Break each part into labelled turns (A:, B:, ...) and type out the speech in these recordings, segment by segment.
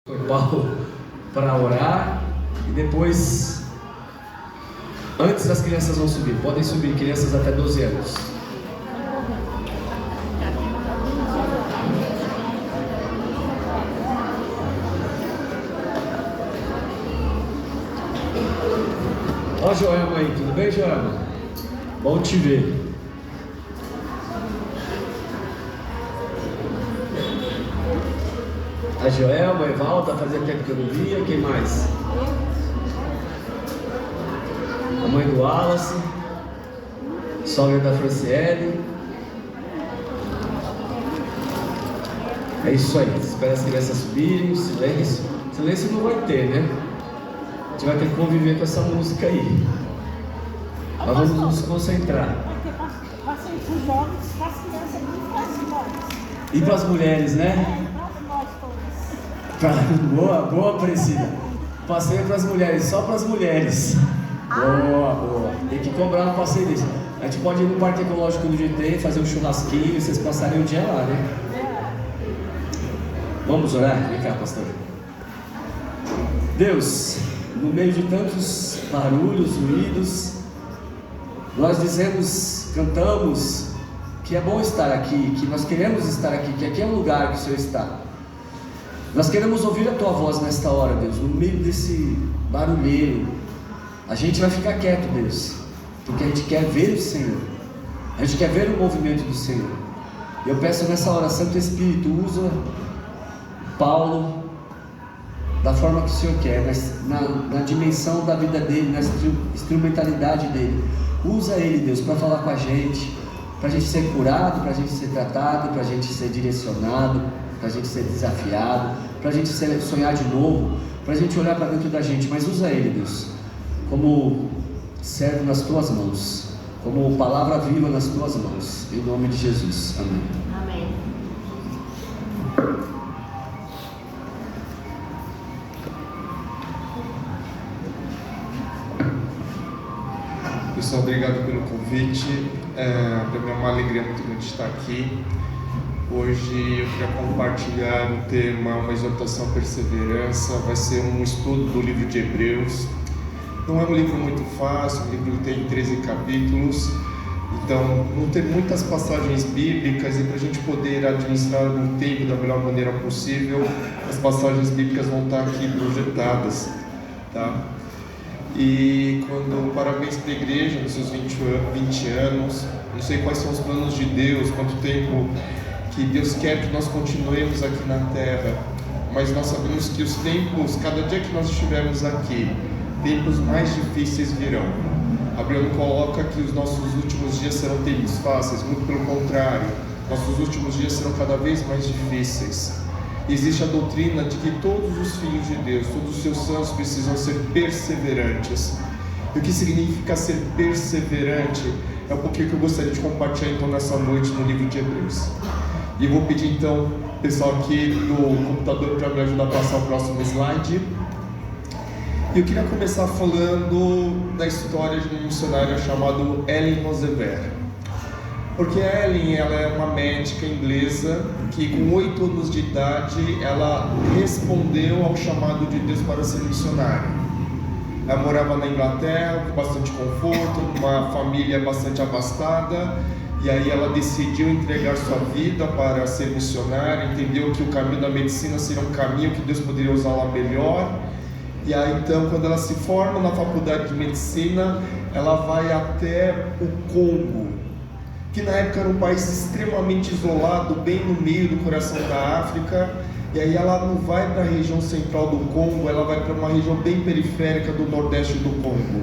A: Foi Paulo para orar e depois, antes as crianças vão subir, podem subir crianças até 12 anos. Ó Joelma aí, tudo bem, Joelma? Bom te ver. A Joelma, a Evalda, fazia tempo que eu não via. Quem mais? A mãe do Wallace, sogra da Franciele. É isso aí, espera as crianças subirem. Silêncio. Silêncio não vai ter, né? A gente vai ter que conviver com essa música aí. Mas vamos nos concentrar. E para as mulheres, né? Boa, Priscila. Passeio para as mulheres, só para as mulheres. Boa. Tem que cobrar um passeio desse. A gente pode ir no Parque Ecológico do GT, fazer um churrasquinho e vocês passarem o dia lá, né? Vamos orar? Vem cá, pastor. Deus, no meio de tantos barulhos, ruídos, nós dizemos, cantamos que é bom estar aqui, que nós queremos estar aqui, que aqui é o lugar que o Senhor está. Nós queremos ouvir a Tua voz nesta hora, Deus, no meio desse barulheiro. A gente vai ficar quieto, Deus, porque a gente quer ver o Senhor, a gente quer ver o movimento do Senhor. E eu peço nessa hora, Santo Espírito, usa Paulo da forma que o Senhor quer, na dimensão da vida dele, na instrumentalidade dele. Usa ele, Deus, para falar com a gente, para a gente ser curado, para a gente ser tratado, para a gente ser direcionado, para a gente ser desafiado, para a gente sonhar de novo, para a gente olhar para dentro da gente. Mas usa ele, Deus, como servo nas Tuas mãos, como palavra viva nas Tuas mãos, em nome de Jesus, amém.
B: Amém.
C: Pessoal, obrigado pelo convite. Para mim é uma alegria muito grande estar aqui. Hoje eu queria compartilhar um tema, uma exortação à perseverança. Vai ser um estudo do livro de Hebreus. Não é um livro muito fácil, o livro tem 13 capítulos, então não tem muitas passagens bíblicas, e para a gente poder administrar o tempo da melhor maneira possível, as passagens bíblicas vão estar aqui projetadas, tá? E parabéns para a igreja nos seus 20 anos. Não sei quais são os planos de Deus, quanto tempo que Deus quer que nós continuemos aqui na terra, mas nós sabemos que os tempos, cada dia que nós estivermos aqui, tempos mais difíceis virão. Abraão coloca que os nossos últimos dias serão tempos fáceis, muito pelo contrário, nossos últimos dias serão cada vez mais difíceis. Existe a doutrina de que todos os filhos de Deus, todos os seus santos precisam ser perseverantes. E o que significa ser perseverante é um pouquinho que eu gostaria de compartilhar então nessa noite no livro de Hebreus. E eu vou pedir então o pessoal aqui do computador para me ajudar a passar o próximo slide. E eu queria começar falando da história de uma missionária chamada Ellen Roosevelt. Porque a Ellen, ela é uma médica inglesa que com 8 anos de idade ela respondeu ao chamado de Deus para ser missionária. Ela morava na Inglaterra com bastante conforto, numa família bastante abastada, e aí ela decidiu entregar sua vida para ser missionária, entendeu que o caminho da medicina seria um caminho que Deus poderia usar lá melhor. E aí então, quando ela se forma na faculdade de medicina, ela vai até o Congo, que na época era um país extremamente isolado, bem no meio do coração da África. E aí ela não vai para a região central do Congo, ela vai para uma região bem periférica do nordeste do Congo.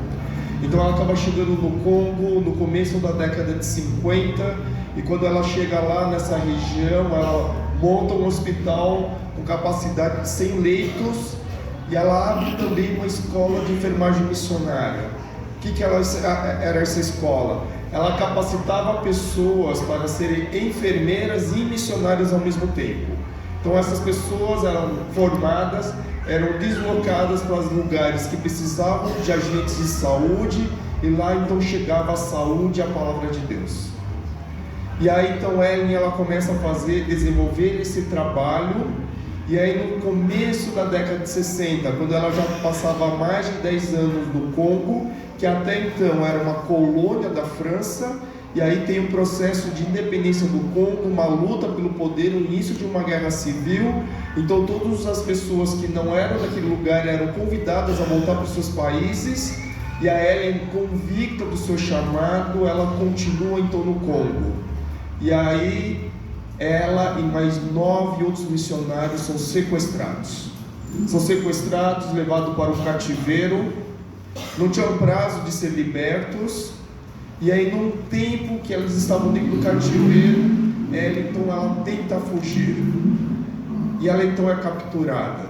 C: Então ela acaba chegando no Congo no começo da década de 50, e quando ela chega lá nessa região, ela monta um hospital com capacidade de 100 leitos, e ela abre também uma escola de enfermagem missionária. O que era essa escola? Ela capacitava pessoas para serem enfermeiras e missionárias ao mesmo tempo. Então essas pessoas eram formadas, eram deslocadas para os lugares que precisavam de agentes de saúde, e lá então chegava a saúde e a palavra de Deus. E aí então Ellen, ela começa a desenvolver esse trabalho, E aí no começo da década de 60, quando ela já passava mais de 10 anos no Congo, que até então era uma colônia da França, e aí tem um processo de independência do Congo, uma luta pelo poder, o início de uma guerra civil. Então todas as pessoas que não eram daquele lugar eram convidadas a voltar para os seus países, e a Ellen, convicta do seu chamado, ela continua então no Congo. E aí ela e mais 9 outros missionários são sequestrados. São sequestrados, levados para o cativeiro, não tinham prazo de ser libertos. E aí, num tempo que elas estavam dentro do cativeiro, ela tenta fugir. E ela então é capturada.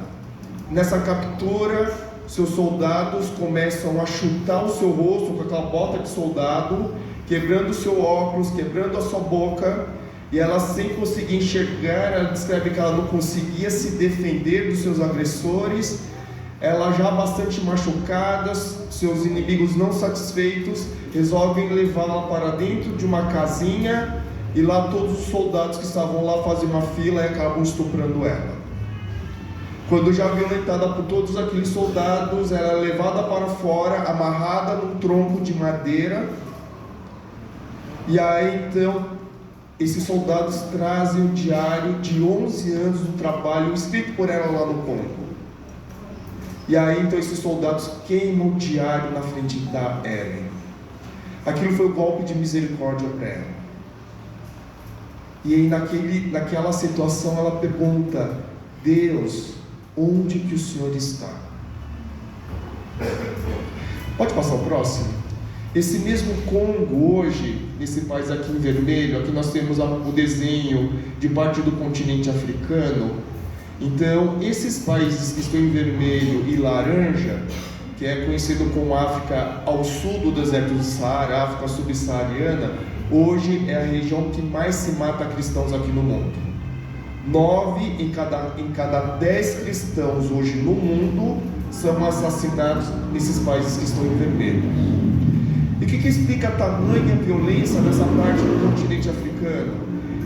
C: Nessa captura, seus soldados começam a chutar o seu rosto com aquela bota de soldado, quebrando o seu óculos, quebrando a sua boca. E ela, sem conseguir enxergar, ela descreve que ela não conseguia se defender dos seus agressores. Ela já bastante machucada, seus inimigos não satisfeitos, resolvem levá-la para dentro de uma casinha, e lá todos os soldados que estavam lá fazem uma fila e acabam estuprando ela. Quando já violentada por todos aqueles soldados, ela é levada para fora, amarrada num tronco de madeira. E aí então esses soldados trazem o diário de 11 anos do trabalho escrito por ela lá no Congo. E aí então esses soldados queimam o diário na frente da Ellen. Aquilo foi um golpe de misericórdia para ela. E aí naquela situação ela pergunta: Deus, onde que o Senhor está? Pode passar o próximo? Esse mesmo Congo hoje, nesse país aqui em vermelho, aqui nós temos o desenho de parte do continente africano. Então, esses países que estão em vermelho e laranja, que é conhecido como África ao sul do deserto do Saara, África subsaariana, hoje é a região que mais se mata cristãos aqui no mundo. 9 em cada 10 cristãos hoje no mundo são assassinados nesses países que estão em vermelho. E o que explica a tamanha violência nessa parte do continente africano?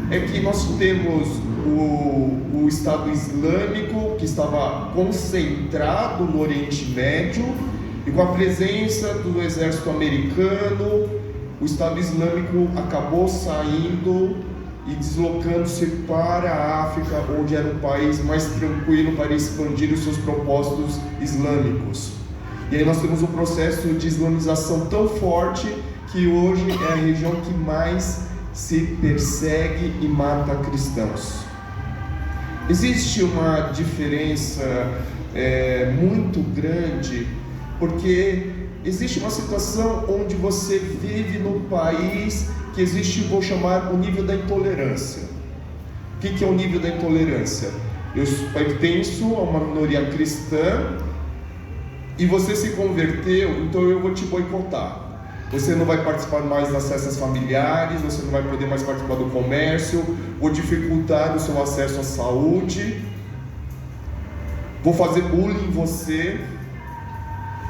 C: É que nós temos o Estado Islâmico, que estava concentrado no Oriente Médio, e com a presença do exército americano, o Estado Islâmico acabou saindo e deslocando-se para a África, onde era um país mais tranquilo para expandir os seus propósitos islâmicos. E aí nós temos um processo de islamização tão forte que hoje é a região que mais se persegue e mata cristãos. Existe uma diferença muito grande, porque existe uma situação onde você vive num país que existe, vou chamar, o nível da intolerância. O que é o nível da intolerância? Eu pertenço a uma minoria cristã e você se converteu, então eu vou te boicotar. Você não vai participar mais das festas familiares, você não vai poder mais participar do comércio, vou dificultar o seu acesso à saúde, vou fazer bullying em você.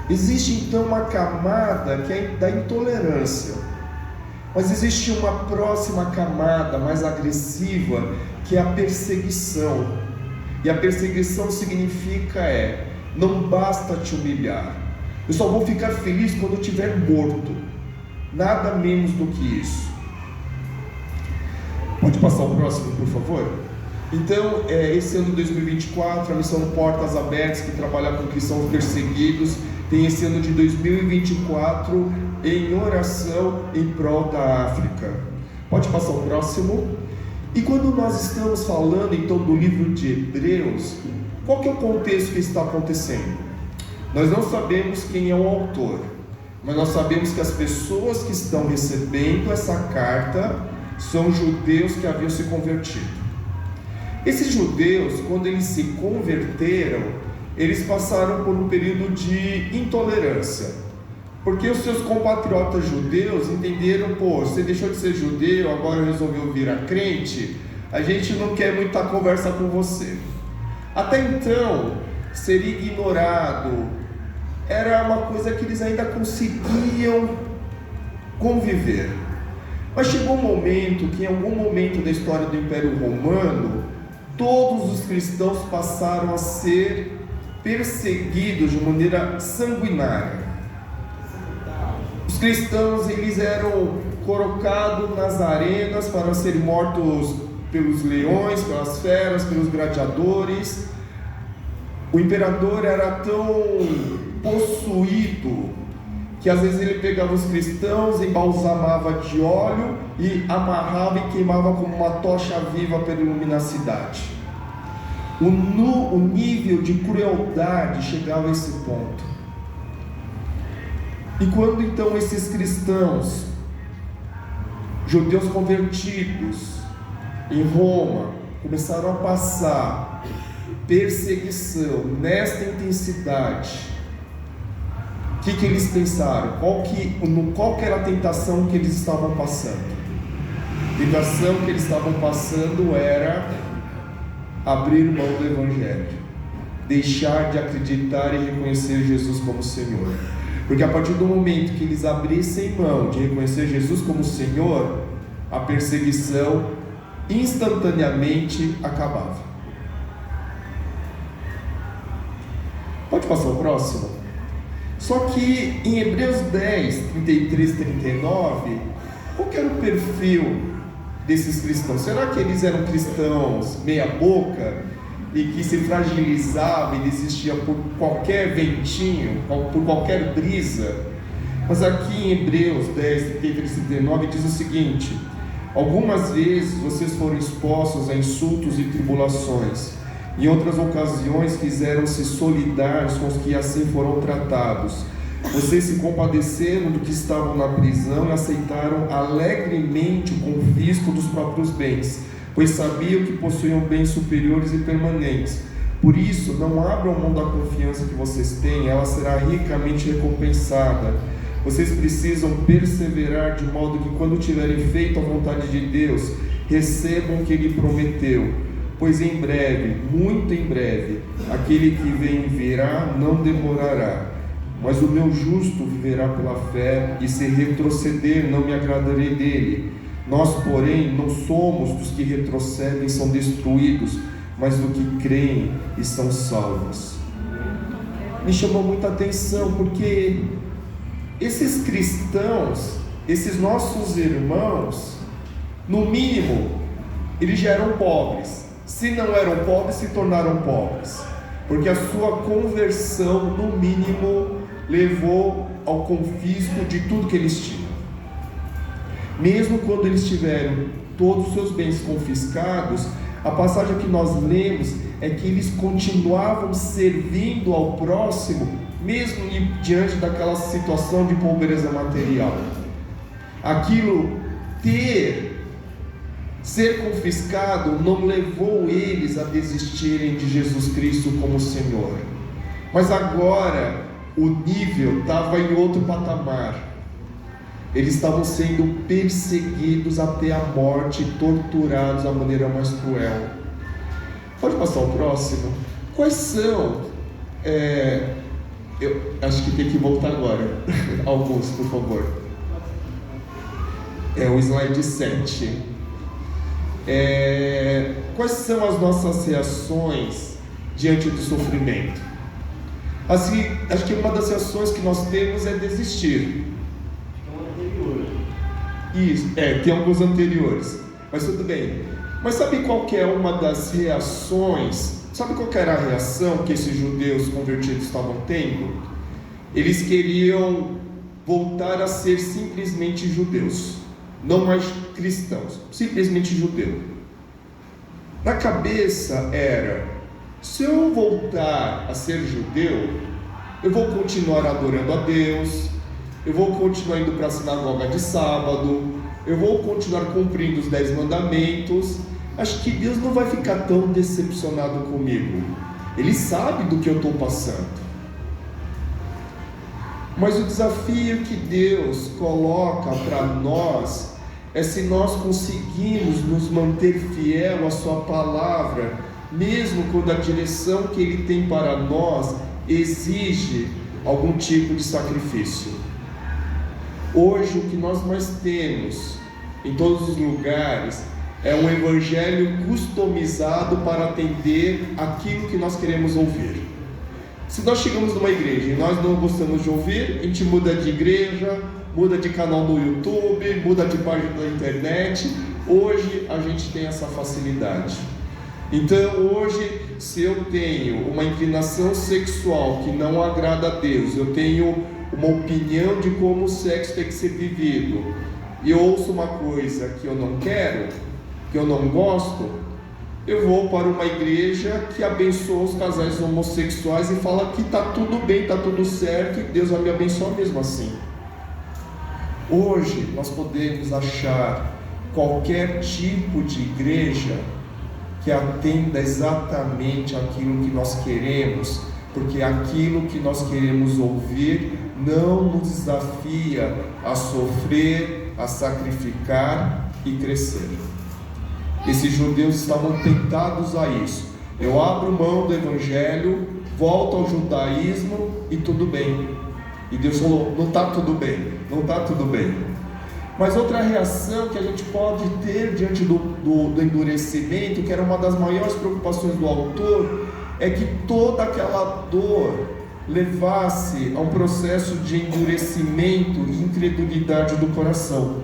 C: Existe então uma camada que é da intolerância, mas existe uma próxima camada mais agressiva, que é a perseguição. E a perseguição significa não basta te humilhar, eu só vou ficar feliz quando eu estiver morto, nada menos do que isso. Pode passar o próximo, por favor? Então, esse ano de 2024, a missão Portas Abertas, que trabalha com cristãos perseguidos, tem esse ano de 2024 em oração em prol da África. Pode passar o próximo? E quando nós estamos falando então do livro de Hebreus, qual que é o contexto que está acontecendo? Nós não sabemos quem é o autor, mas nós sabemos que as pessoas que estão recebendo essa carta são judeus que haviam se convertido. Esses judeus, quando eles se converteram, eles passaram por um período de intolerância, porque os seus compatriotas judeus entenderam: você deixou de ser judeu, agora resolveu virar crente, a gente não quer muita conversa com você. Até então, ser ignorado era uma coisa que eles ainda conseguiam conviver. Mas chegou um momento que, em algum momento da história do Império Romano, todos os cristãos passaram a ser perseguidos de maneira sanguinária. Os cristãos, eles eram colocados nas arenas para serem mortos pelos leões, pelas feras, pelos gladiadores. O imperador era tão possuído que às vezes ele pegava os cristãos, embalsamava de óleo e amarrava e queimava como uma tocha viva para iluminar a cidade. O nível de crueldade chegava a esse ponto. E quando então esses cristãos, judeus convertidos em Roma, começaram a passar perseguição nesta intensidade, o que eles pensaram? Qual que era a tentação que eles estavam passando? A tentação que eles estavam passando era abrir mão do Evangelho, deixar de acreditar e reconhecer Jesus como Senhor. Porque a partir do momento que eles abrissem mão de reconhecer Jesus como Senhor, a perseguição instantaneamente acabava. Pode passar o próximo? Só que em Hebreus 10, 33 e 39, qual que era o perfil desses cristãos? Será que eles eram cristãos meia boca e que se fragilizavam e desistiam por qualquer ventinho, por qualquer brisa? Mas aqui em Hebreus 10, 33 e 39 diz o seguinte: algumas vezes vocês foram expostos a insultos e tribulações. Em outras ocasiões fizeram-se solidários com os que assim foram tratados. Vocês se compadeceram do que estavam na prisão e aceitaram alegremente o confisco dos próprios bens, pois sabiam que possuíam bens superiores e permanentes. Por isso, não abram mão da confiança que vocês têm, ela será ricamente recompensada. Vocês precisam perseverar de modo que, quando tiverem feito a vontade de Deus, recebam o que Ele prometeu. Pois em breve, muito em breve, aquele que vem virá, não demorará. Mas o meu justo viverá pela fé, e se retroceder, não me agradarei dele. Nós, porém, não somos dos que retrocedem e são destruídos, mas do que creem e são salvos. Me chamou muita atenção, porque esses cristãos, esses nossos irmãos, no mínimo, eles já eram pobres. Se não eram pobres, se tornaram pobres, porque a sua conversão, no mínimo, levou ao confisco de tudo que eles tinham. Mesmo quando eles tiveram todos os seus bens confiscados, a passagem que nós lemos é que eles continuavam servindo ao próximo, mesmo diante daquela situação de pobreza material. Aquilo ser confiscado não levou eles a desistirem de Jesus Cristo como Senhor. Mas agora o nível estava em outro patamar. Eles estavam sendo perseguidos até a morte, torturados da maneira mais cruel. Pode passar o próximo? Quais são? Eu acho que tem que voltar agora. Alguns, por favor. O slide 7. Quais são as nossas reações diante do sofrimento? Assim, acho que uma das reações que nós temos é desistir. Isso, tem alguns anteriores, mas tudo bem. Mas sabe qual que é uma das reações? Sabe qual que era a reação que esses judeus convertidos estavam tendo? Eles queriam voltar a ser simplesmente judeus, não mais cristãos, simplesmente judeu. Na cabeça era: se eu voltar a ser judeu, eu vou continuar adorando a Deus, eu vou continuar indo para a sinagoga de sábado, eu vou continuar cumprindo os 10 mandamentos. Acho que Deus não vai ficar tão decepcionado comigo. Ele sabe do que eu estou passando. Mas o desafio que Deus coloca para nós é se nós conseguimos nos manter fiel à sua palavra, mesmo quando a direção que Ele tem para nós exige algum tipo de sacrifício. Hoje o que nós mais temos em todos os lugares É um evangelho customizado para atender aquilo que nós queremos ouvir. Se nós chegamos numa igreja e nós não gostamos de ouvir, a gente muda de igreja, muda de canal no YouTube, muda de página da internet. Hoje a gente tem essa facilidade. Então hoje, se eu tenho uma inclinação sexual que não agrada a Deus, eu tenho uma opinião de como o sexo tem que ser vivido, e eu ouço uma coisa que eu não quero, que eu não gosto, eu vou para uma igreja que abençoa os casais homossexuais e fala que está tudo bem, está tudo certo e Deus vai me abençoar mesmo assim. Hoje nós podemos achar qualquer tipo de igreja que atenda exatamente aquilo que nós queremos, porque aquilo que nós queremos ouvir não nos desafia a sofrer, a sacrificar e crescer. Esses judeus estavam tentados a isso. Eu abro mão do evangelho, volto ao judaísmo e tudo bem. E Deus falou, não está tudo bem, não está tudo bem. Mas outra reação que a gente pode ter diante do endurecimento, que era uma das maiores preocupações do autor, é que toda aquela dor levasse a um processo de endurecimento e incredulidade do coração.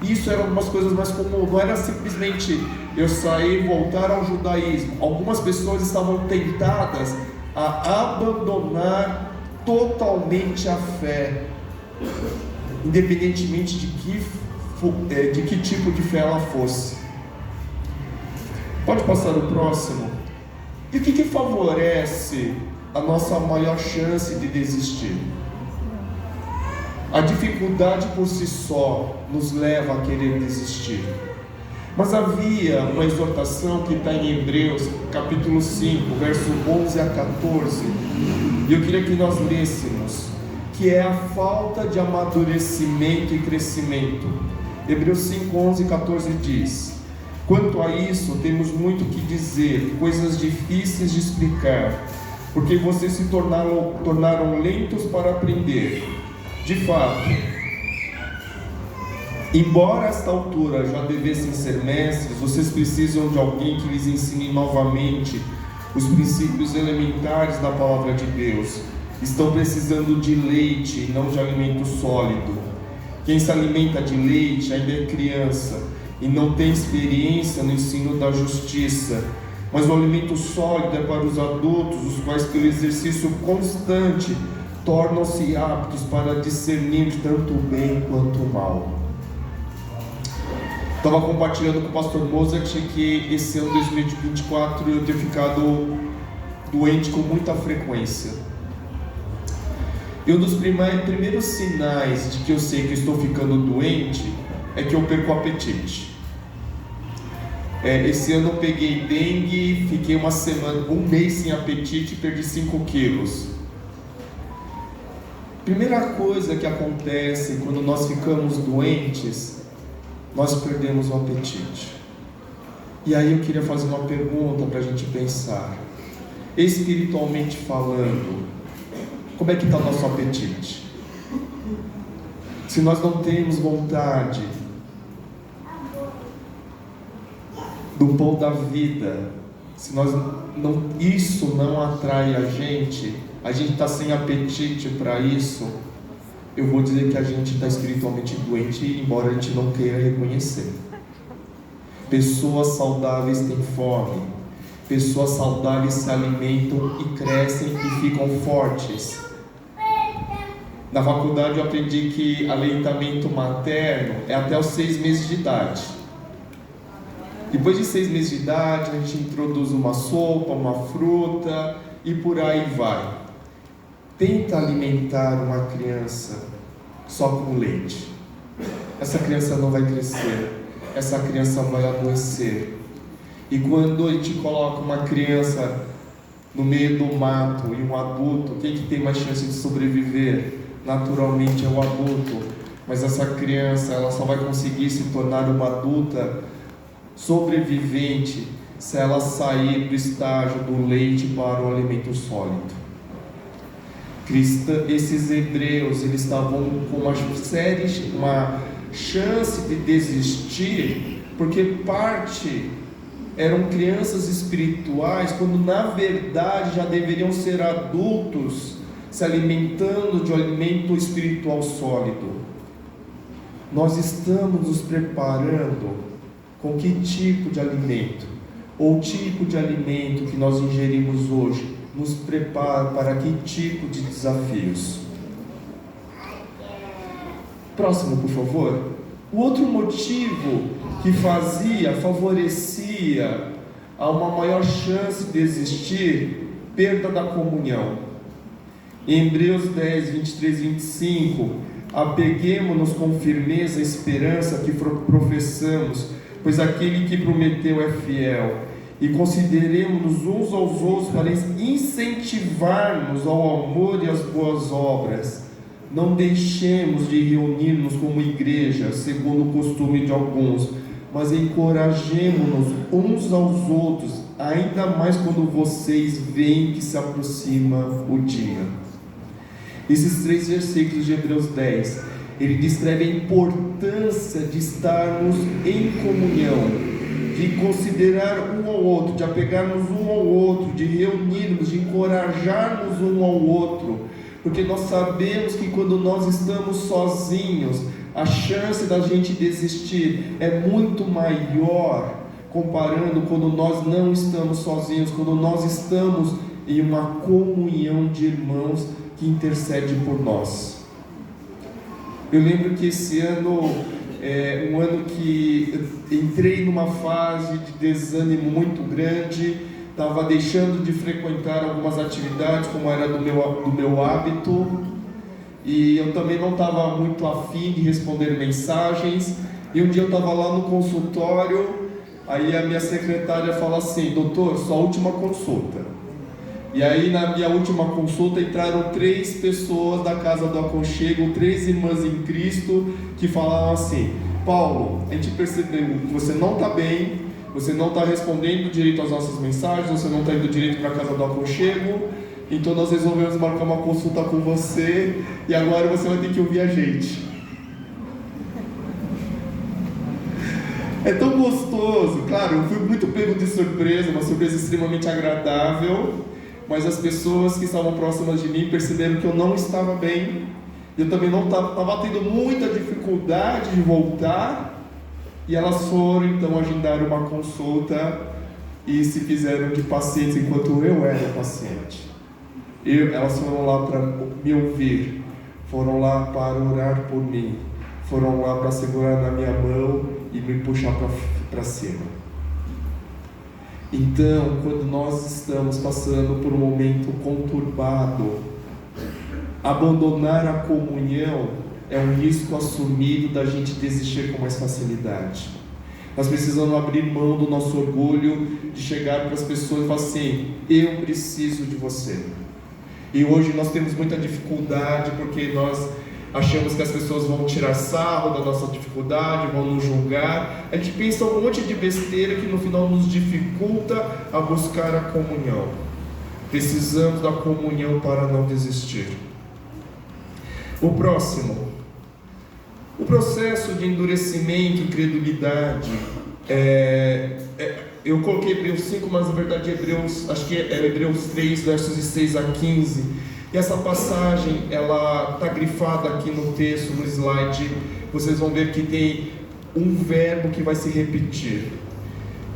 C: Isso era uma das coisas mais comuns, não era simplesmente eu sair e voltar ao judaísmo. Algumas pessoas estavam tentadas a abandonar totalmente a fé, independentemente de que tipo de fé ela fosse. Pode passar o próximo. E o que favorece a nossa maior chance de desistir? A dificuldade por si só nos leva a querer desistir. Mas havia uma exortação que está em Hebreus, capítulo 5, verso 11 a 14, e eu queria que nós lêssemos, que é a falta de amadurecimento e crescimento. Hebreus 5, 11 e 14 diz: quanto a isso, temos muito que dizer, coisas difíceis de explicar, porque vocês se tornaram lentos para aprender. De fato, embora a esta altura já devessem ser mestres, vocês precisam de alguém que lhes ensine novamente os princípios elementares da palavra de Deus. Estão precisando de leite e não de alimento sólido. Quem se alimenta de leite ainda é criança e não tem experiência no ensino da justiça, mas o alimento sólido é para os adultos, os quais pelo exercício constante tornam-se aptos para discernir tanto o bem quanto o mal. Estava compartilhando com o pastor Mozart que esse ano 2024 eu tenho ficado doente com muita frequência. E um dos primeiros sinais de que eu sei que eu estou ficando doente é que eu perco o apetite. Esse ano eu peguei dengue, fiquei um mês sem apetite e perdi 5 quilos. Primeira coisa que acontece quando nós ficamos doentes, nós perdemos o apetite. E aí eu queria fazer uma pergunta para a gente pensar. Espiritualmente falando, como é que está o nosso apetite? Se nós não temos vontade do pão da vida, se isso não atrai a gente está sem apetite para isso, eu vou dizer que a gente está espiritualmente doente, embora a gente não queira reconhecer. Pessoas saudáveis têm fome, pessoas saudáveis se alimentam e crescem e ficam fortes. Na faculdade eu aprendi que aleitamento materno é até os 6 meses de idade. Depois de 6 meses de idade, a gente introduz uma sopa, uma fruta e por aí vai. Tenta alimentar uma criança só com leite. Essa criança não vai crescer, essa criança vai adoecer. E quando a gente coloca uma criança no meio do mato e um adulto, quem que tem mais chance de sobreviver? Naturalmente é o adulto. Mas essa criança, ela só vai conseguir se tornar uma adulta sobrevivente se ela sair do estágio do leite para o alimento sólido. Esses hebreus, eles estavam com uma chance de desistir, porque parte eram crianças espirituais, quando na verdade já deveriam ser adultos, se alimentando de um alimento espiritual sólido. Nós estamos nos preparando com que tipo de alimento, ou tipo de alimento que nós ingerimos hoje, nos prepara para que tipo de desafios? Próximo, por favor. O outro motivo que favorecia a uma maior chance de existir, perda da comunhão. Em Hebreus 10, 23 e 25, apeguemo-nos com firmeza à esperança que professamos, pois aquele que prometeu é fiel, e consideremos-nos uns aos outros para incentivar-nos ao amor e às boas obras. Não deixemos de reunir-nos como igreja, segundo o costume de alguns, mas encorajemo-nos uns aos outros, ainda mais quando vocês veem que se aproxima o dia. Esses 3 versículos de Hebreus 10, ele descreve a importância de estarmos em comunhão, de considerar um ao outro, de apegarmos um ao outro, de reunirmos, de encorajarmos um ao outro, porque nós sabemos que quando nós estamos sozinhos, a chance da gente desistir é muito maior, comparando quando nós não estamos sozinhos, quando nós estamos em uma comunhão de irmãos que intercede por nós. Eu lembro que esse ano um ano que eu entrei numa fase de desânimo muito grande, estava deixando de frequentar algumas atividades como era do meu hábito, e eu também não estava muito afim de responder mensagens. E um dia eu estava lá no consultório, aí a minha secretária fala assim: doutor, sua última consulta. E aí na minha última consulta entraram 3 pessoas da Casa do Aconchego, 3 irmãs em Cristo, que falaram assim: Paulo, a gente percebeu que você não está bem, você não está respondendo direito às nossas mensagens, você não está indo direito para a Casa do Aconchego, então nós resolvemos marcar uma consulta com você, e agora você vai ter que ouvir a gente. É tão gostoso, claro, eu fui muito pego de surpresa, uma surpresa extremamente agradável, mas as pessoas que estavam próximas de mim perceberam que eu não estava bem. Eu também não estava tendo muita dificuldade de voltar, e elas foram então agendar uma consulta e se fizeram de pacientes enquanto eu era paciente. Elas foram lá para me ouvir, foram lá para orar por mim, foram lá para segurar na minha mão e me puxar para cima. Então, quando nós estamos passando por um momento conturbado, abandonar a comunhão é um risco assumido da gente desistir com mais facilidade. Nós precisamos abrir mão do nosso orgulho de chegar para as pessoas e falar assim: eu preciso de você. E hoje nós temos muita dificuldade porque nós achamos que as pessoas vão tirar sarro da nossa dificuldade, vão nos julgar. A gente pensa um monte de besteira que no final nos dificulta a buscar a comunhão. Precisamos da comunhão para não desistir. O próximo, o processo de endurecimento e incredulidade. Eu coloquei Hebreus 5, mas na verdade acho que é Hebreus 3, versos de 6 a 15. E essa passagem, ela está grifada aqui no texto, no slide. Vocês vão ver que tem um verbo que vai se repetir.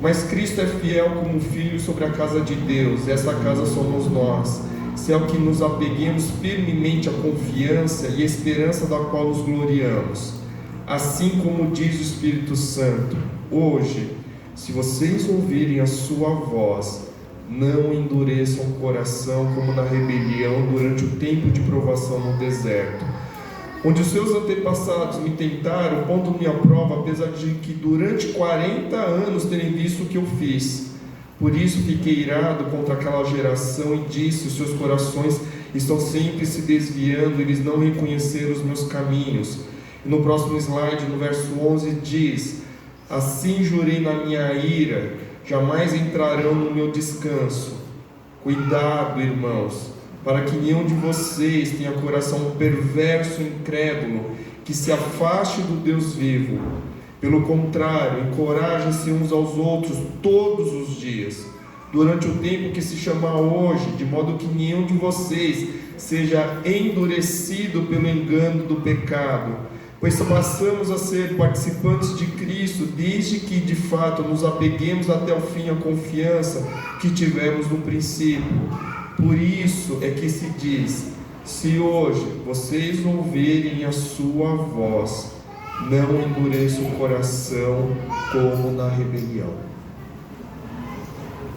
C: Mas Cristo é fiel como filho sobre a casa de Deus, e essa casa somos nós. Se é o que nos apeguemos firmemente à confiança e à esperança da qual nos gloriamos. Assim como diz o Espírito Santo: hoje, se vocês ouvirem a sua voz, não endureçam o coração como na rebelião durante o tempo de provação no deserto, onde os seus antepassados me tentaram, pondo-me à prova, apesar de que durante 40 anos terem visto o que eu fiz. Por isso fiquei irado contra aquela geração e disse: os seus corações estão sempre se desviando, eles não reconheceram os meus caminhos. E no próximo slide, no verso 11, diz: assim jurei na minha ira, jamais entrarão no meu descanso. Cuidado, irmãos, para que nenhum de vocês tenha coração perverso e incrédulo, que se afaste do Deus vivo. Pelo contrário, encorajem-se uns aos outros todos os dias, durante o tempo que se chama hoje, de modo que nenhum de vocês seja endurecido pelo engano do pecado, pois passamos a ser participantes de Cristo, desde que de fato nos apeguemos até o fim à confiança que tivemos no princípio. Por isso é que se diz: se hoje vocês ouvirem a sua voz, não endureçam o coração como na rebelião.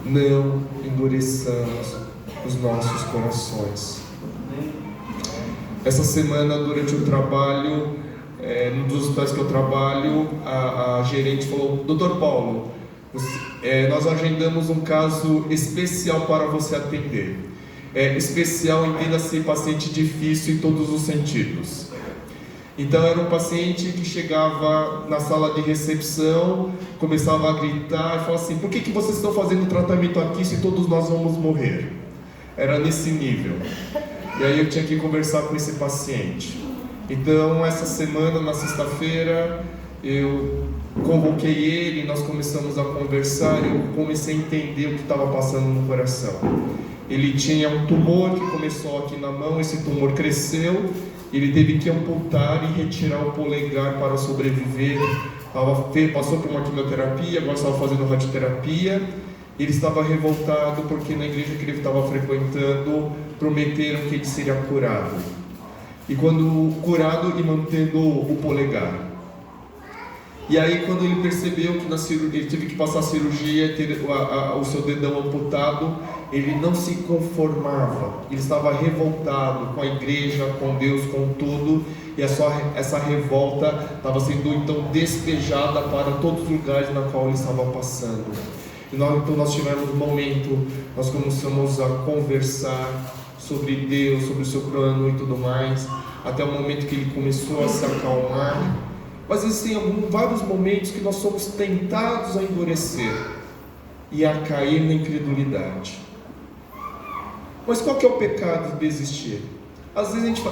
C: Não endureçamos os nossos corações. Essa semana, durante o trabalho, num dos hospitais que eu trabalho, a gerente falou: Dr. Paulo, nós agendamos um caso especial para você atender. Especial, entenda-se, paciente difícil em todos os sentidos. Então era um paciente que chegava na sala de recepção, começava a gritar e falava assim: por que vocês estão fazendo tratamento aqui se todos nós vamos morrer? Era nesse nível. E aí eu tinha que conversar com esse paciente. Então essa semana, na sexta-feira, eu convoquei ele, nós começamos a conversar, eu comecei a entender o que estava passando no coração. Ele tinha um tumor que começou aqui na mão, esse tumor cresceu, ele teve que amputar e retirar o polegar para sobreviver. Passou por uma quimioterapia, agora estava fazendo radioterapia. Ele estava revoltado porque na igreja que ele estava frequentando prometeram que ele seria curado. E quando curado e mantendo o polegar. E aí quando ele percebeu que ele teve que passar a cirurgia, ter o seu dedão amputado, ele não se conformava, ele estava revoltado com a igreja, com Deus, com tudo, e essa revolta estava sendo então despejada para todos os lugares na qual ele estava passando. Então nós tivemos um momento, nós começamos a conversar sobre Deus, sobre o seu plano e tudo mais, até o momento que ele começou a se acalmar. Mas existem vários momentos que nós somos tentados a endurecer e a cair na incredulidade. Mas qual que é o pecado de desistir? Às vezes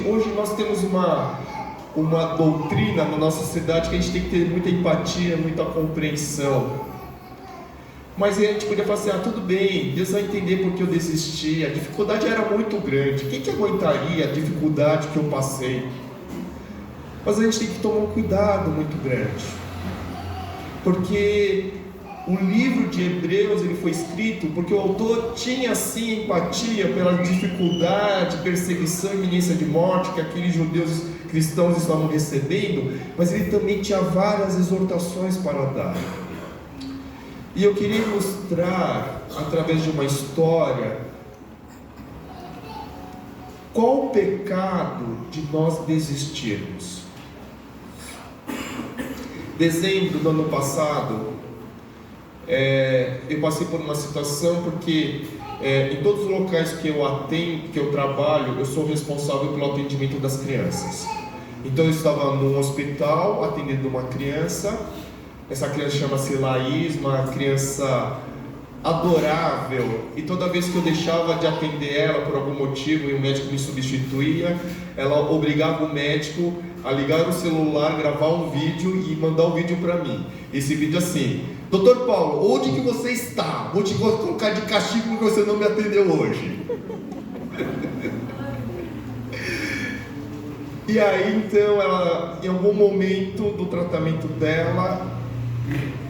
C: hoje nós temos uma doutrina na nossa sociedade que a gente tem que ter muita empatia, muita compreensão. Mas a gente podia falar assim: tudo bem, Deus vai entender porque eu desisti, a dificuldade era muito grande, quem que aguentaria a dificuldade que eu passei? Mas a gente tem que tomar um cuidado muito grande, porque o livro de Hebreus ele foi escrito porque o autor tinha sim empatia pela dificuldade, perseguição e iminência de morte que aqueles judeus cristãos estavam recebendo, mas ele também tinha várias exortações para dar. E eu queria mostrar, através de uma história, qual o pecado de nós desistirmos. Dezembro do ano passado, eu passei por uma situação porque em todos os locais que eu atendo, que eu trabalho, eu sou responsável pelo atendimento das crianças. Então eu estava num hospital atendendo uma criança. Essa criança chama-se Laís, uma criança adorável, e toda vez que eu deixava de atender ela por algum motivo e o médico me substituía, ela obrigava o médico a ligar o celular, gravar um vídeo e mandar o vídeo para mim. Esse vídeo assim: Dr. Paulo, onde que você está? Vou te colocar de castigo porque você não me atendeu hoje. E aí então ela, em algum momento do tratamento dela,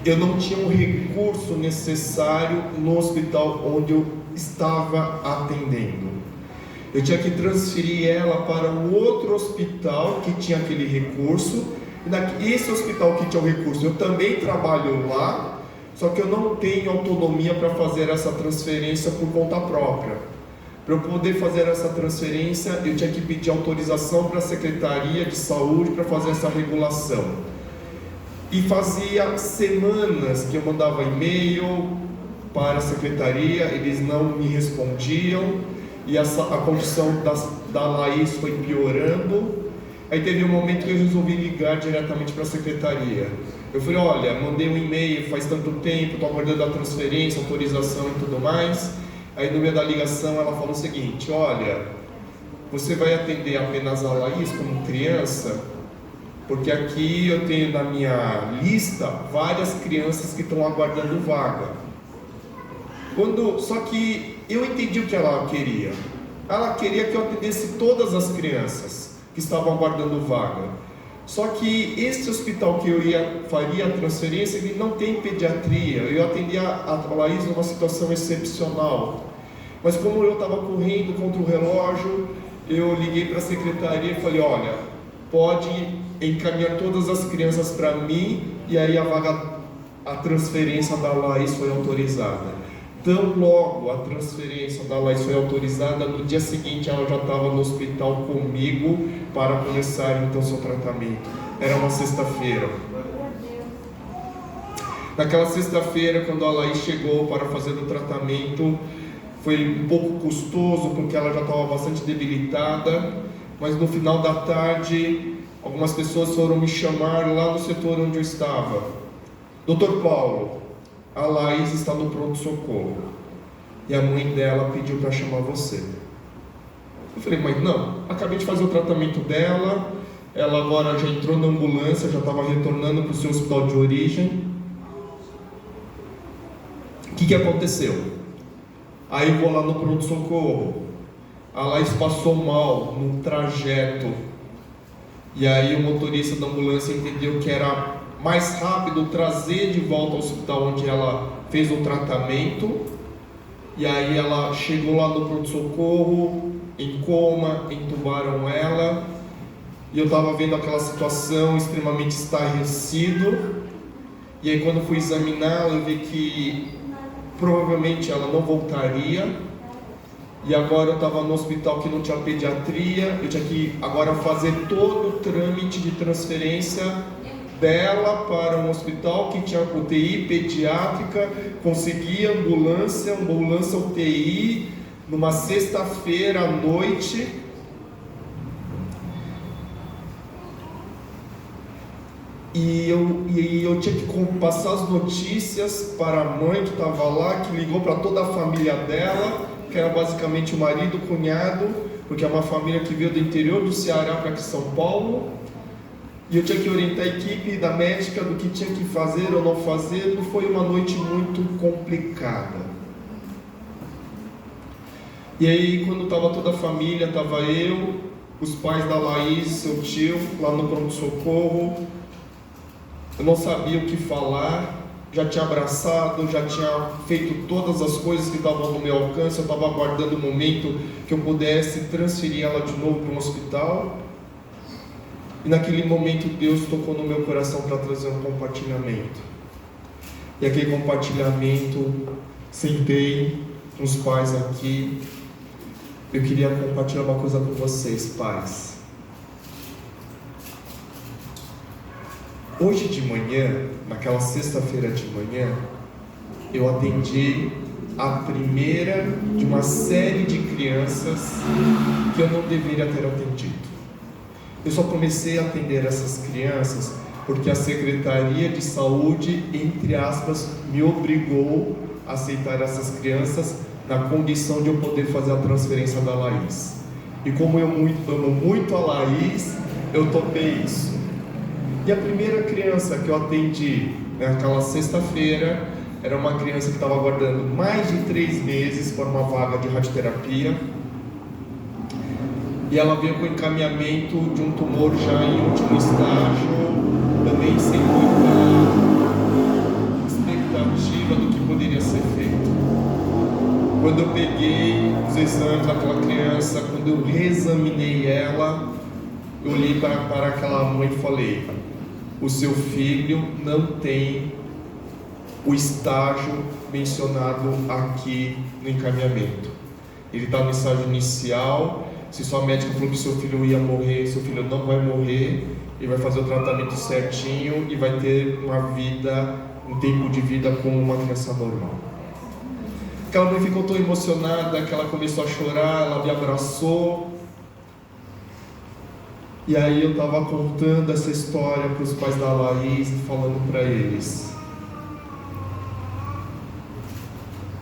C: eu não tinha um recurso necessário no hospital onde eu estava atendendo. Eu tinha que transferir ela para um outro hospital que tinha aquele recurso. E esse hospital que tinha o recurso, eu também trabalho lá, só que eu não tenho autonomia para fazer essa transferência por conta própria. Para eu poder fazer essa transferência, eu tinha que pedir autorização para a Secretaria de Saúde para fazer essa regulação. E fazia semanas que eu mandava e-mail para a secretaria, eles não me respondiam, e a condição da Laís foi piorando. Aí teve um momento que eu resolvi ligar diretamente para a secretaria. Eu falei: olha, mandei um e-mail faz tanto tempo, estou aguardando a transferência, autorização e tudo mais. Aí no meio da ligação ela falou o seguinte: olha, você vai atender apenas a Laís como criança, Porque aqui eu tenho na minha lista várias crianças que estão aguardando vaga. Só que eu entendi o que ela queria. Ela queria que eu atendesse todas as crianças que estavam aguardando vaga. Só que esse hospital que eu faria a transferência, ele não tem pediatria. Eu atendia a Laís numa situação excepcional. Mas como eu estava correndo contra o relógio, eu liguei para a secretaria e falei, olha, pode encaminhar todas as crianças para mim, e aí a transferência da Laís foi autorizada. Tão logo a transferência da Laís foi autorizada, no dia seguinte ela já estava no hospital comigo para começar então seu tratamento. Era uma sexta-feira. Naquela sexta-feira, quando a Laís chegou para fazer o tratamento, foi um pouco custoso porque ela já estava bastante debilitada, mas no final da tarde algumas pessoas foram me chamar lá no setor onde eu estava. Dr. Paulo, a Laís está no pronto-socorro e a mãe dela pediu para chamar você. Eu falei, mas não, acabei de fazer o tratamento dela, ela agora já entrou na ambulância, já estava retornando para o seu hospital de origem. O que aconteceu? Aí vou lá no pronto-socorro, a Laís passou mal no trajeto, e aí o motorista da ambulância entendeu que era mais rápido trazer de volta ao hospital onde ela fez o tratamento, e aí ela chegou lá no pronto-socorro, em coma, entubaram ela, e eu estava vendo aquela situação extremamente estarrecido, e aí quando fui examiná-la eu vi que provavelmente ela não voltaria, e agora eu estava no hospital que não tinha pediatria, eu tinha que agora fazer todo o trâmite de transferência dela para um hospital que tinha UTI pediátrica, consegui ambulância UTI, numa sexta-feira à noite, e eu tinha que passar as notícias para a mãe que estava lá, que ligou para toda a família dela, que era basicamente o marido, o cunhado, porque é uma família que veio do interior do Ceará para aqui São Paulo, e eu tinha que orientar a equipe da médica do que tinha que fazer ou não fazer. Não foi uma noite muito complicada. E aí, quando estava toda a família, estava eu, os pais da Laís, seu tio, lá no pronto-socorro, eu não sabia o que falar, já tinha abraçado, já tinha feito todas as coisas que estavam no meu alcance, eu estava aguardando o momento que eu pudesse transferir ela de novo para um hospital. E naquele momento Deus tocou no meu coração para trazer um compartilhamento. E aquele compartilhamento, sentei com os pais aqui. Eu queria compartilhar uma coisa com vocês, pais. Hoje de manhã, naquela sexta-feira de manhã, eu atendi a primeira de uma série de crianças que eu não deveria ter atendido. Eu só comecei a atender essas crianças porque a Secretaria de Saúde, entre aspas, me obrigou a aceitar essas crianças na condição de eu poder fazer a transferência da Laís. E como eu amo muito a Laís, eu topei isso. E a primeira criança que eu atendi naquela sexta-feira era uma criança que estava aguardando mais de 3 meses para uma vaga de radioterapia. E ela veio com encaminhamento de um tumor já em último estágio, também sem muita expectativa do que poderia ser feito. Quando eu peguei os exames daquela criança, quando eu reexaminei ela, eu olhei para aquela mãe e falei: o seu filho não tem o estágio mencionado aqui no encaminhamento. Ele está no estágio inicial. Se sua médica falou que seu filho ia morrer, seu filho não vai morrer, ele vai fazer o tratamento certinho e vai ter um tempo de vida como uma criança normal. Aquela mãe ficou tão emocionada que ela começou a chorar, ela me abraçou. E aí eu estava contando essa história para os pais da Laís e falando para eles: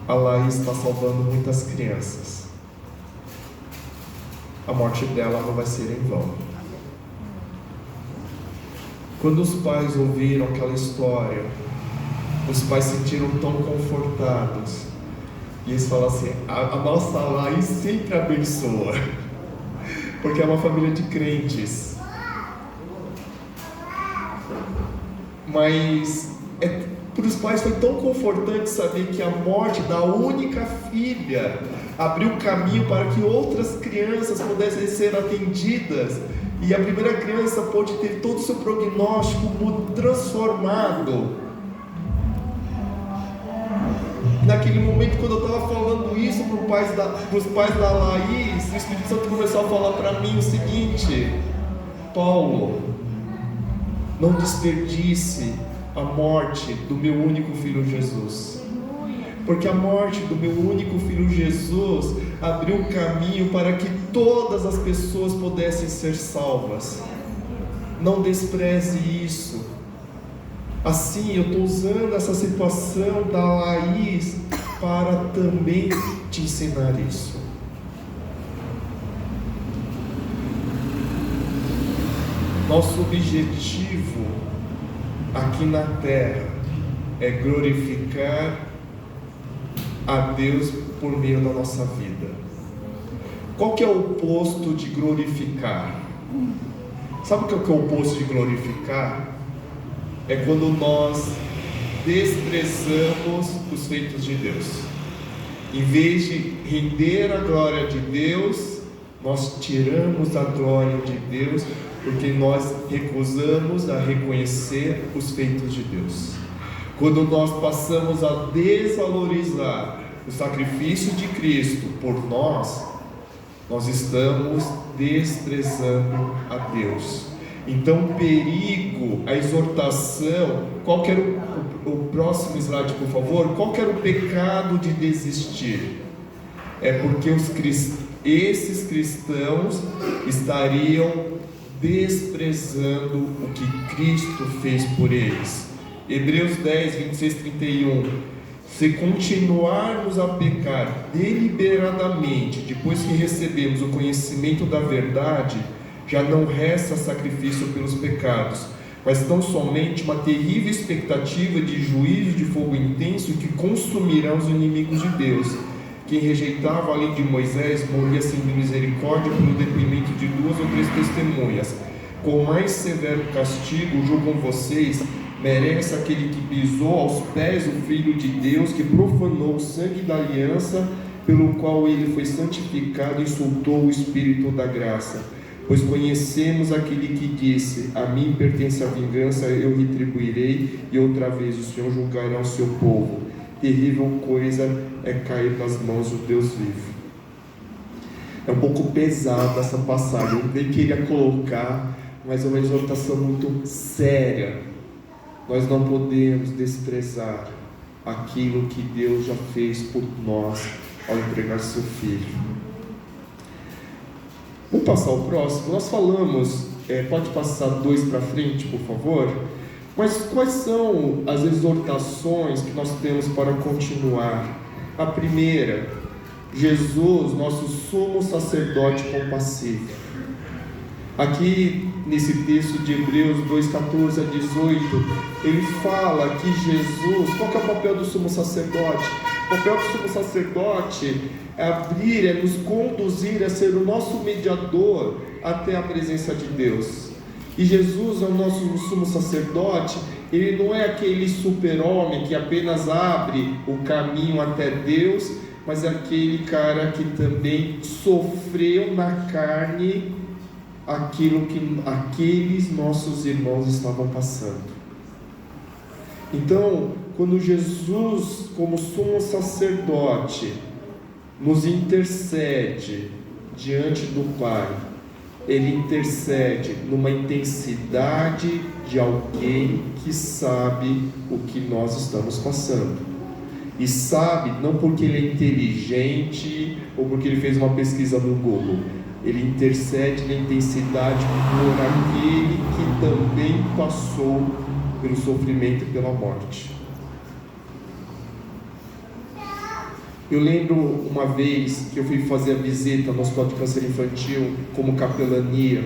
C: a Laís está salvando muitas crianças. A morte dela não vai ser em vão. Quando os pais ouviram aquela história, os pais se sentiram tão confortados. E eles falam assim: a nossa Laís sempre abençoa, porque é uma família de crentes. Mas para os pais foi tão confortante saber que a morte da única filha abriu caminho para que outras crianças pudessem ser atendidas. E a primeira criança pôde ter todo o seu prognóstico transformado. Naquele momento, quando eu estava falando isso para os pais da Laís, o Espírito Santo começou a falar para mim o seguinte: Paulo, não desperdice a morte do meu único filho Jesus, porque a morte do meu único filho Jesus abriu caminho para que todas as pessoas pudessem ser salvas. Não despreze isso. Assim, eu estou usando essa situação da Laís para também te ensinar isso. Nosso objetivo aqui na terra é glorificar a Deus por meio da nossa vida. Qual que é o oposto de glorificar? Sabe o que é o oposto de glorificar? É quando nós desprezamos os feitos de Deus. Em vez de render a glória de Deus, nós tiramos a glória de Deus, porque nós recusamos a reconhecer os feitos de Deus. Quando nós passamos a desvalorizar o sacrifício de Cristo por nós estamos desprezando a Deus. Então, o perigo, a exortação, qual que era o próximo slide, por favor? Qual que era o pecado de desistir? É porque esses cristãos estariam desprezando o que Cristo fez por eles. Hebreus 10, 26, 31. Se continuarmos a pecar deliberadamente, depois que recebemos o conhecimento da verdade, já não resta sacrifício pelos pecados, mas tão somente uma terrível expectativa de juízo de fogo intenso que consumirá os inimigos de Deus. Quem rejeitava a lei de Moisés morria sem misericórdia pelo depoimento de 2 ou 3 testemunhas. Com mais severo castigo, julgam vocês, merece aquele que pisou aos pés o Filho de Deus, que profanou o sangue da aliança, pelo qual ele foi santificado e insultou o Espírito da graça. Pois conhecemos aquele que disse: a mim pertence a vingança, eu retribuirei, e outra vez o Senhor julgará o seu povo. Terrível coisa é cair nas mãos do Deus vivo. É um pouco pesada essa passagem, eu nem queria colocar, mas é uma exortação muito séria. Nós não podemos desprezar aquilo que Deus já fez por nós ao entregar seu Filho. Vamos passar o próximo. Nós falamos, pode passar 2 para frente, por favor? Mas quais são as exortações que nós temos para continuar? A primeira, Jesus, nosso sumo sacerdote compassivo. Aqui nesse texto de Hebreus 2, 14 a 18, ele fala que Jesus, qual que é o papel do sumo sacerdote? O papel do sumo sacerdote é abrir, é nos conduzir a ser o nosso mediador até a presença de Deus. E Jesus é o nosso sumo sacerdote. Ele não é aquele super-homem que apenas abre o caminho até Deus, mas é aquele cara que também sofreu na carne aquilo que aqueles nossos irmãos estavam passando. Então, quando Jesus, como sumo sacerdote, nos intercede diante do Pai, ele intercede numa intensidade de alguém que sabe o que nós estamos passando. E sabe, não porque ele é inteligente ou porque ele fez uma pesquisa no Google. Ele intercede na intensidade por aquele que também passou pelo sofrimento e pela morte. Eu lembro uma vez que eu fui fazer a visita no Hospital de Câncer Infantil como capelania.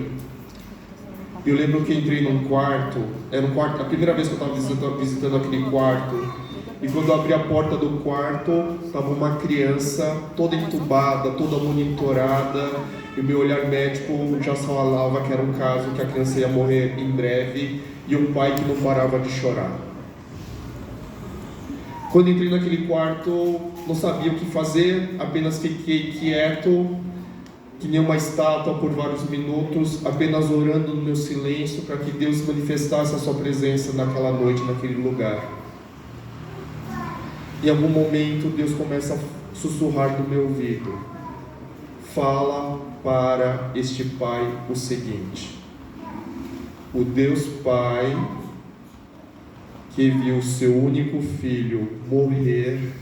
C: Eu lembro que entrei num quarto, era um quarto, a primeira vez que eu estava visitando aquele quarto, e quando eu abri a porta do quarto, estava uma criança toda entubada, toda monitorada, e o meu olhar médico já falava que era um caso que a criança ia morrer em breve, e um pai que não parava de chorar. Quando entrei naquele quarto, não sabia o que fazer, apenas fiquei quieto, que nem uma estátua por vários minutos, apenas orando no meu silêncio para que Deus manifestasse a sua presença naquela noite, naquele lugar. Em algum momento Deus começa a sussurrar no meu ouvido: fala para este pai o seguinte: o Deus Pai que viu o seu único filho morrer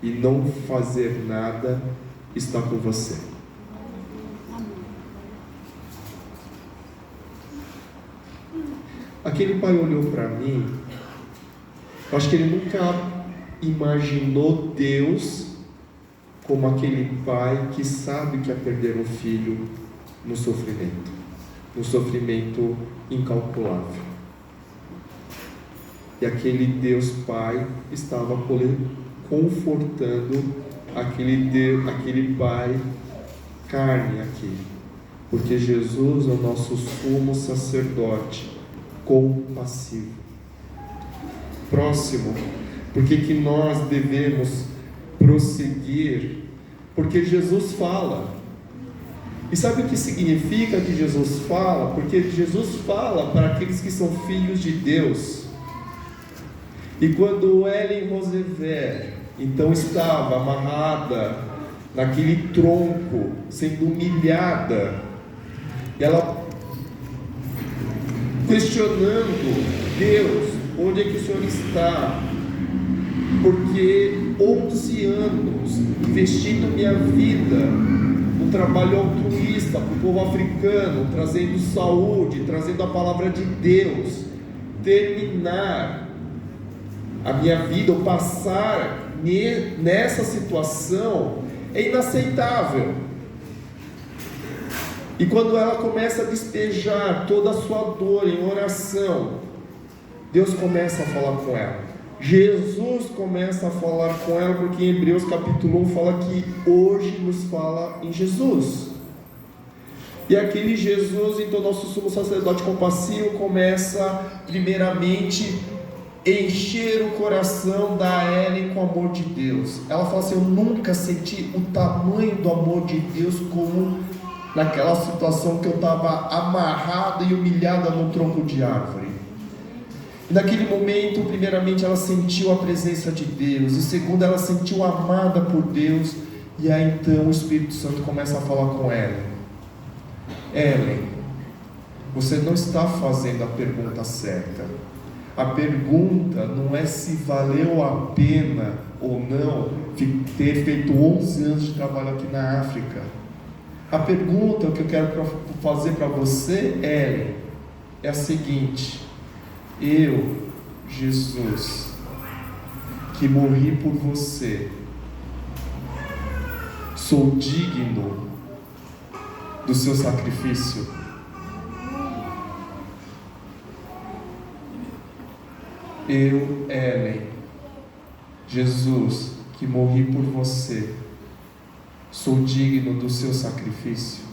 C: e não fazer nada está com você. Aquele pai olhou para mim, eu acho que ele nunca imaginou Deus como aquele pai que sabe que é perder um filho no sofrimento incalculável. E aquele Deus Pai estava confortando aquele pai carne aqui, porque Jesus é o nosso sumo sacerdote compassivo. Próximo, porque que nós devemos prosseguir? Porque Jesus fala. E sabe o que significa que Jesus fala? Porque Jesus fala para aqueles que são filhos de Deus. E quando Ellen Roosevelt então estava amarrada naquele tronco, sendo humilhada, ela questionando: Deus, onde é que o Senhor está? Porque 11 anos investindo minha vida no trabalho altruísta para o povo africano, trazendo saúde, trazendo a palavra de Deus, terminar a minha vida, ou passar nessa situação, é inaceitável. E quando ela começa a despejar toda a sua dor em oração, Deus começa a falar com ela. Jesus começa a falar com ela, porque em Hebreus capítulo 1 fala que hoje nos fala em Jesus. E aquele Jesus, então nosso sumo sacerdote compassivo, começa primeiramente encher o coração da Ellen com o amor de Deus. Ela fala assim: eu nunca senti o tamanho do amor de Deus como naquela situação que eu estava amarrada e humilhada no tronco de árvore. E naquele momento, primeiramente, ela sentiu a presença de Deus, e segundo, ela sentiu amada por Deus. E aí então o Espírito Santo começa a falar com ela: Ellen, você não está fazendo a pergunta certa. A pergunta não é se valeu a pena ou não ter feito 11 anos de trabalho aqui na África. A pergunta que eu quero fazer para você, Ellen, é a seguinte: eu, Jesus, que morri por você, sou digno do seu sacrifício? Eu, Ellen, Jesus, que morri por você, sou digno do seu sacrifício?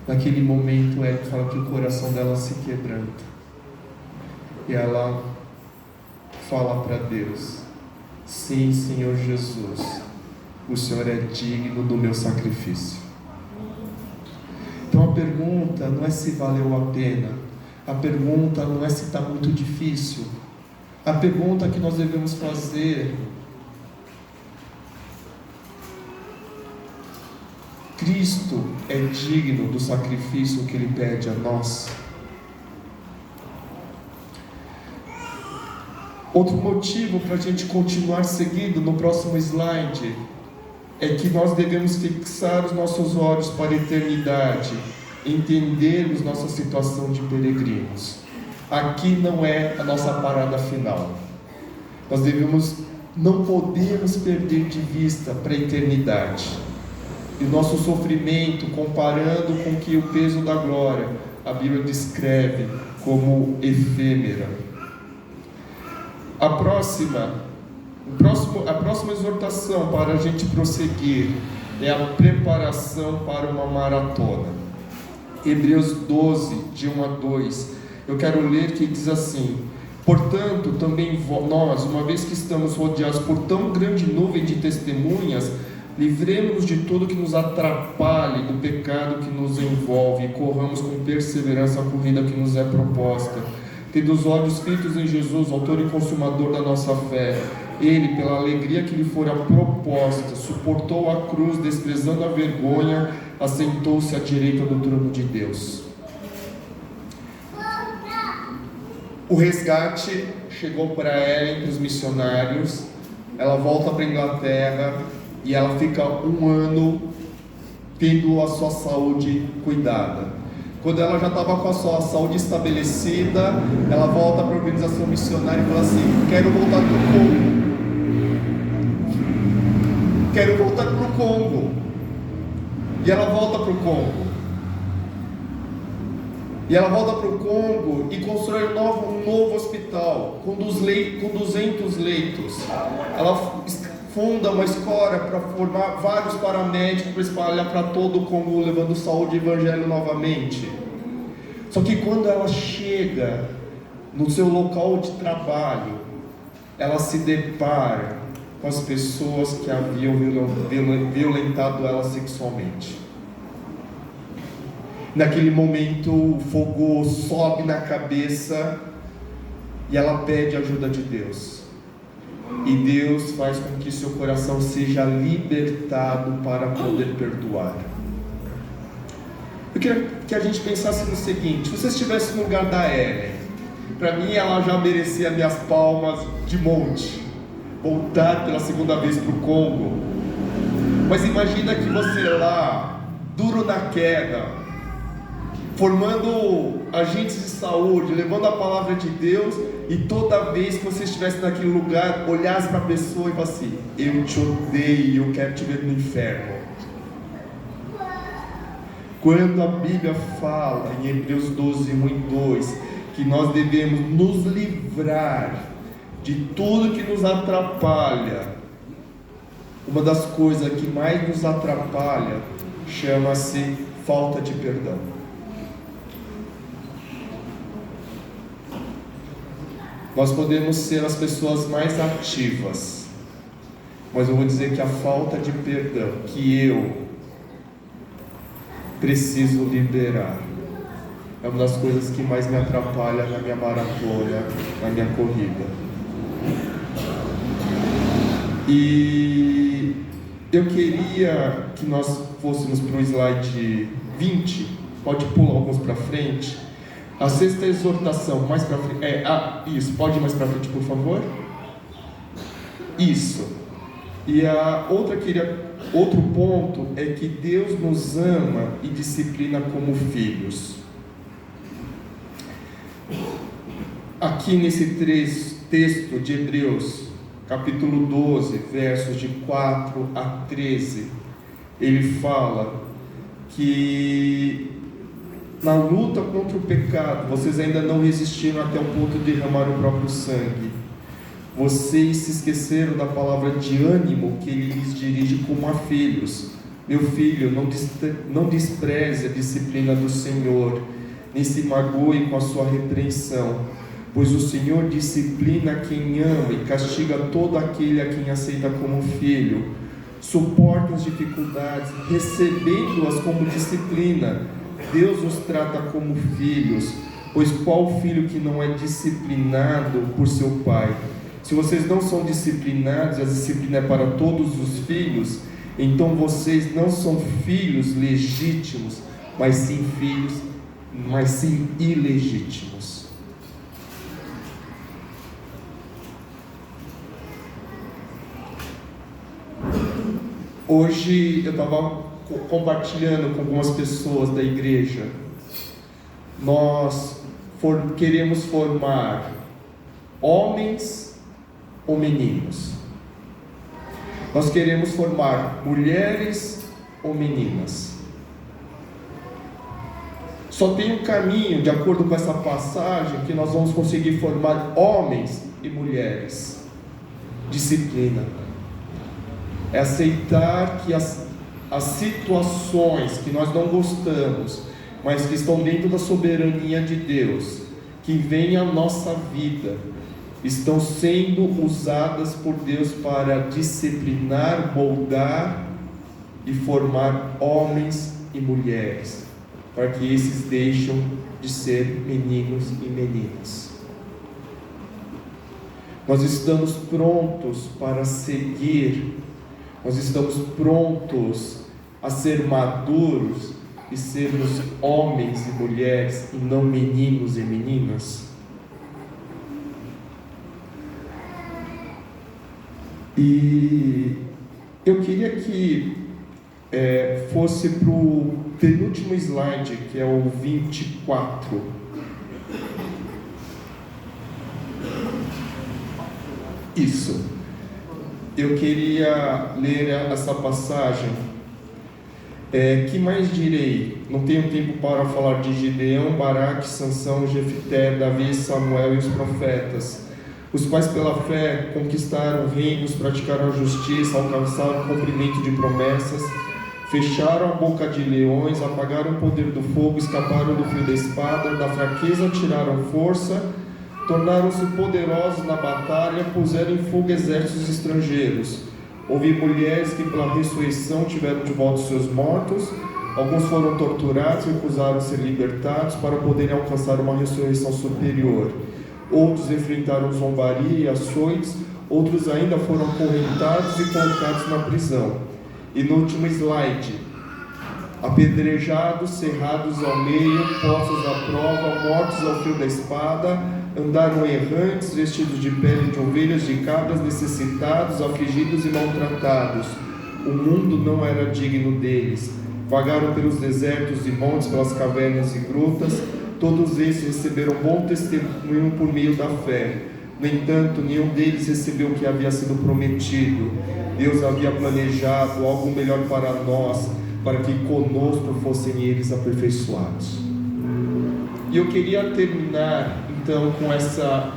C: Naquele momento, Ellen fala que o coração dela se quebranta. E ela fala para Deus: sim, Senhor Jesus, o Senhor é digno do meu sacrifício. Então a pergunta não é se valeu a pena, a pergunta não é se está muito difícil, a pergunta que nós devemos fazer: Cristo é digno do sacrifício que Ele pede a nós? Outro motivo para a gente continuar seguindo no próximo slide é que nós devemos fixar os nossos olhos para a eternidade, entendermos nossa situação de peregrinos. Aqui não é a nossa parada final. Nós não podemos perder de vista para a eternidade. E o nosso sofrimento, comparando com que o peso da glória, a Bíblia descreve como efêmera. A próxima exortação para a gente prosseguir é a preparação para uma maratona. Hebreus 12, de 1 a 2. Eu quero ler que diz assim: portanto, também nós, uma vez que estamos rodeados por tão grande nuvem de testemunhas, livremos-nos de tudo que nos atrapalhe, do pecado que nos envolve, e corramos com perseverança a corrida que nos é proposta, tendo os olhos fitos em Jesus, autor e consumador da nossa fé. Ele, pela alegria que lhe fora proposta, suportou a cruz, desprezando a vergonha, assentou-se à direita do trono de Deus. O resgate chegou para ela entre os missionários. Ela volta para a Inglaterra e ela fica 1 ano tendo a sua saúde cuidada. Quando ela já estava com a sua saúde estabelecida, ela volta para a organização missionária e fala assim: quero voltar para o Congo. Quero voltar para o Congo. E ela volta para o Congo. E ela volta para o Congo e constrói um novo hospital com 200 leitos. Ela funda uma escola para formar vários paramédicos para espalhar para todo o Congo, levando saúde e evangelho novamente. Só que quando ela chega no seu local de trabalho, ela se depara com as pessoas que haviam violentado ela sexualmente. Naquele momento o fogo sobe na cabeça e ela pede a ajuda de Deus. E Deus faz com que seu coração seja libertado para poder perdoar. Eu queria que a gente pensasse no seguinte: se você estivesse no lugar da Ellen, para mim ela já merecia minhas palmas de monte, voltar pela segunda vez para o Congo. Mas imagina que você lá, duro na queda, formando agentes de saúde, levando a palavra de Deus, e toda vez que você estivesse naquele lugar, olhasse para a pessoa e falasse assim: eu te odeio, eu quero te ver no inferno. Quando a Bíblia fala em Hebreus 12, 1 e 2, que nós devemos nos livrar de tudo que nos atrapalha, uma das coisas que mais nos atrapalha chama-se falta de perdão. Nós podemos ser as pessoas mais ativas, mas eu vou dizer que a falta de perdão que eu preciso liberar é uma das coisas que mais me atrapalha na minha maratona, na minha corrida. E eu queria que nós fôssemos para o slide 20, pode pular alguns para frente. A sexta exortação, mais para frente. Isso, pode ir mais para frente, por favor? Isso. E a outra outro ponto é que Deus nos ama e disciplina como filhos. Aqui nesse texto de Hebreus, capítulo 12, versos de 4 a 13, ele fala que na luta contra o pecado, vocês ainda não resistiram até o ponto de derramar o próprio sangue. Vocês se esqueceram da palavra de ânimo que ele lhes dirige como a filhos. Meu filho, não despreze a disciplina do Senhor, nem se magoe com a sua repreensão, pois o Senhor disciplina quem ama e castiga todo aquele a quem aceita como filho. Suporte as dificuldades, recebendo-as como disciplina. Deus nos trata como filhos, pois qual filho que não é disciplinado por seu pai? Se vocês não são disciplinados, a disciplina é para todos os filhos, então vocês não são filhos legítimos, mas sim ilegítimos. Hoje eu estava compartilhando com algumas pessoas da igreja. Nós queremos formar homens ou meninos? Nós queremos formar mulheres ou meninas? Só tem um caminho, de acordo com essa passagem, que nós vamos conseguir formar homens e mulheres. Disciplina. É aceitar que as situações que nós não gostamos, mas que estão dentro da soberania de Deus, que vem à nossa vida, estão sendo usadas por Deus para disciplinar, moldar e formar homens e mulheres, para que esses deixem de ser meninos e meninas. Nós estamos prontos para seguir, nós estamos prontos a ser maduros e sermos homens e mulheres e não meninos e meninas. E eu queria que fosse para o penúltimo slide, que é o 24. Isso. Eu queria ler essa passagem. Que mais direi? Não tenho tempo para falar de Gideão, Baraque, Sansão, Jefité, Davi, Samuel e os profetas, os quais pela fé conquistaram reinos, praticaram a justiça, alcançaram o cumprimento de promessas, fecharam a boca de leões, apagaram o poder do fogo, escaparam do fio da espada, da fraqueza tiraram força, tornaram-se poderosos na batalha, puseram em fuga exércitos estrangeiros. Houve mulheres que pela ressurreição tiveram de volta os seus mortos, alguns foram torturados e recusaram ser libertados para poderem alcançar uma ressurreição superior. Outros enfrentaram zombaria e açoites, outros ainda foram acorrentados e colocados na prisão. E no último slide, apedrejados, cerrados ao meio, postos à prova, mortos ao fio da espada, andaram errantes, vestidos de pele de ovelhas, de cabras, necessitados, afligidos e maltratados. O mundo não era digno deles. Vagaram pelos desertos e montes, pelas cavernas e grutas. Todos esses receberam bom testemunho por meio da fé. No entanto, nenhum deles recebeu o que havia sido prometido. Deus havia planejado algo melhor para nós, para que conosco fossem eles aperfeiçoados. E eu queria terminar então com essa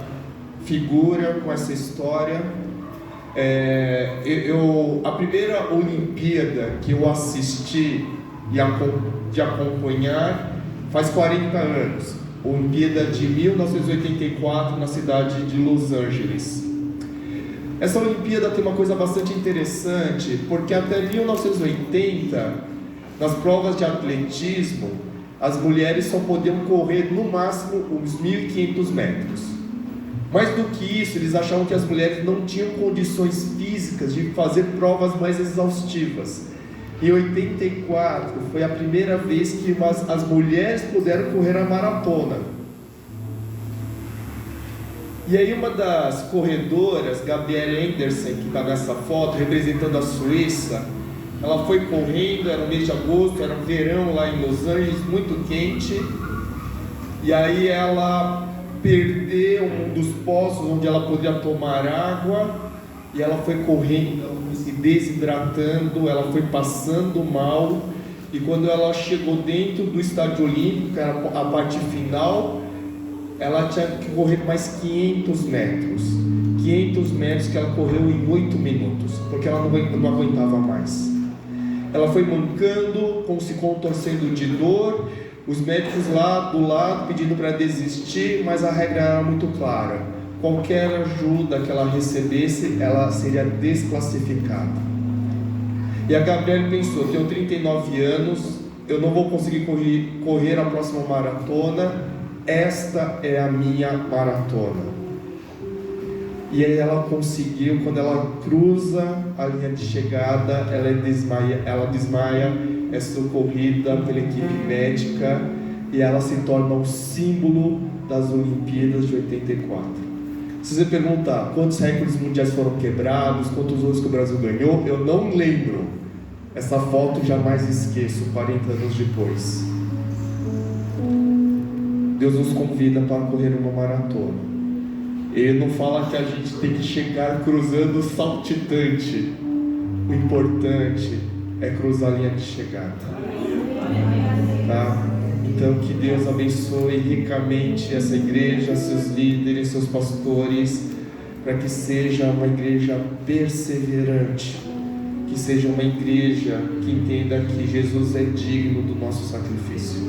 C: figura, com essa história. A primeira Olimpíada que eu assisti de acompanhar faz 40 anos, Olimpíada de 1984 na cidade de Los Angeles. Essa Olimpíada tem uma coisa bastante interessante, porque até 1980, nas provas de atletismo, as mulheres só podiam correr no máximo uns 1.500 metros. Mais do que isso, eles achavam que as mulheres não tinham condições físicas de fazer provas mais exaustivas. Em 84 foi a primeira vez que as mulheres puderam correr a maratona. E aí uma das corredoras, Gabrielle Andersen, que está nessa foto, representando a Suíça, ela foi correndo, era no mês de agosto, era verão lá em Los Angeles, muito quente, e aí ela perdeu um dos poços onde ela podia tomar água, e ela foi correndo, se desidratando, ela foi passando mal, e quando ela chegou dentro do estádio olímpico, que era a parte final, ela tinha que correr mais 500 metros. 500 metros que ela correu em 8 minutos, porque ela não aguentava mais. Ela foi mancando, se contorcendo de dor, os médicos lá do lado pedindo para desistir, mas a regra era muito clara: qualquer ajuda que ela recebesse, ela seria desclassificada. E a Gabrielle pensou: tenho 39 anos, eu não vou conseguir correr a próxima maratona, esta é a minha maratona. E aí ela conseguiu, quando ela cruza a linha de chegada, ela desmaia, é socorrida pela equipe médica e ela se torna o símbolo das Olimpíadas de 84. Se você perguntar quantos recordes mundiais foram quebrados, quantos ouros que o Brasil ganhou, eu não lembro. Essa foto jamais esqueço, 40 anos depois. Deus nos convida para correr uma maratona. Ele não fala que a gente tem que chegar cruzando saltitante. O importante é cruzar a linha de chegada. Tá? Então Então que Deus abençoe ricamente essa igreja, seus líderes, seus pastores, para que seja uma igreja perseverante, que seja uma igreja que entenda que Jesus é digno do nosso sacrifício.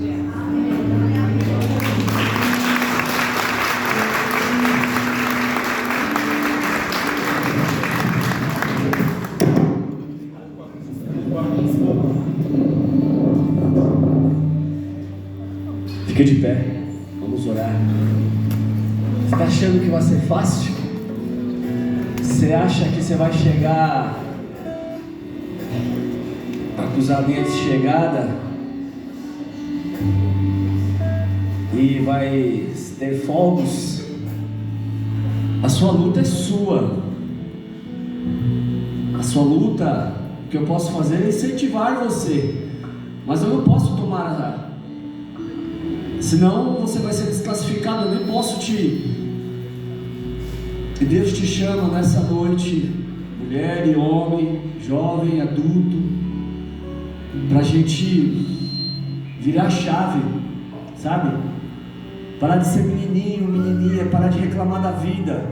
A: Fica de pé, vamos orar. Você está achando que vai ser fácil? Você acha que você vai chegar a cruzar a linha de chegada e vai ter fogos? A sua luta é sua. A sua luta, o que eu posso fazer é incentivar você, mas eu não posso tomar senão você vai ser desclassificado. Eu nem posso te... E Deus te chama nessa noite, mulher e homem, jovem, adulto, para a gente virar a chave, sabe? Parar de ser menininho, menininha, parar de reclamar da vida,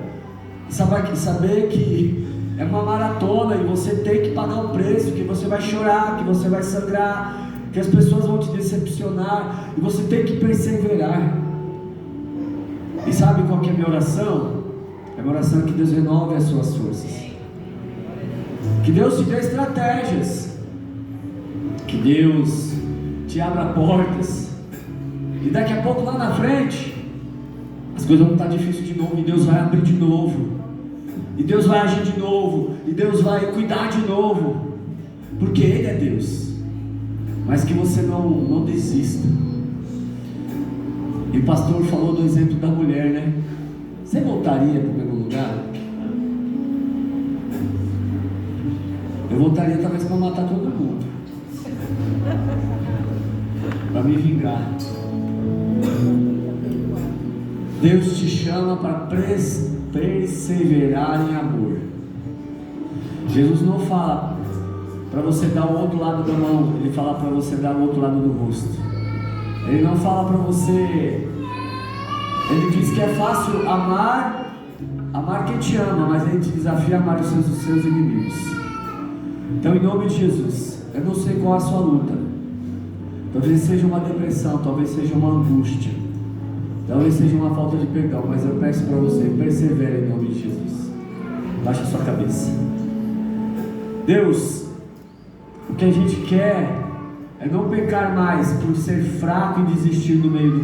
A: saber que é uma maratona e você tem que pagar um preço, que você vai chorar, que você vai sangrar, que as pessoas vão te decepcionar, e você tem que perseverar. E sabe qual que é a minha oração? A minha oração é que Deus renove as suas forças, que Deus te dê estratégias, que Deus te abra portas, e daqui a pouco lá na frente as coisas vão estar difíceis de novo, e Deus vai abrir de novo, e Deus vai agir de novo, e Deus vai cuidar de novo, porque Ele é Deus. Mas que você não desista. E o pastor falou do exemplo da mulher, né? Você voltaria para o mesmo lugar? Eu voltaria talvez para matar todo mundo, para me vingar. Deus te chama para perseverar em amor. Jesus não fala para você dar o outro lado da mão, Ele fala para você dar o outro lado do rosto. Ele não fala para você, Ele diz que é fácil amar quem te ama, mas Ele te desafia a amar os seus inimigos. Então, em nome de Jesus, eu não sei qual é a sua luta. Talvez seja uma depressão, talvez seja uma angústia, talvez seja uma falta de perdão, mas eu peço para você, persevere em nome de Jesus. Baixe a sua cabeça. Deus, o que a gente quer é não pecar mais por ser fraco e desistir no meio do caminho.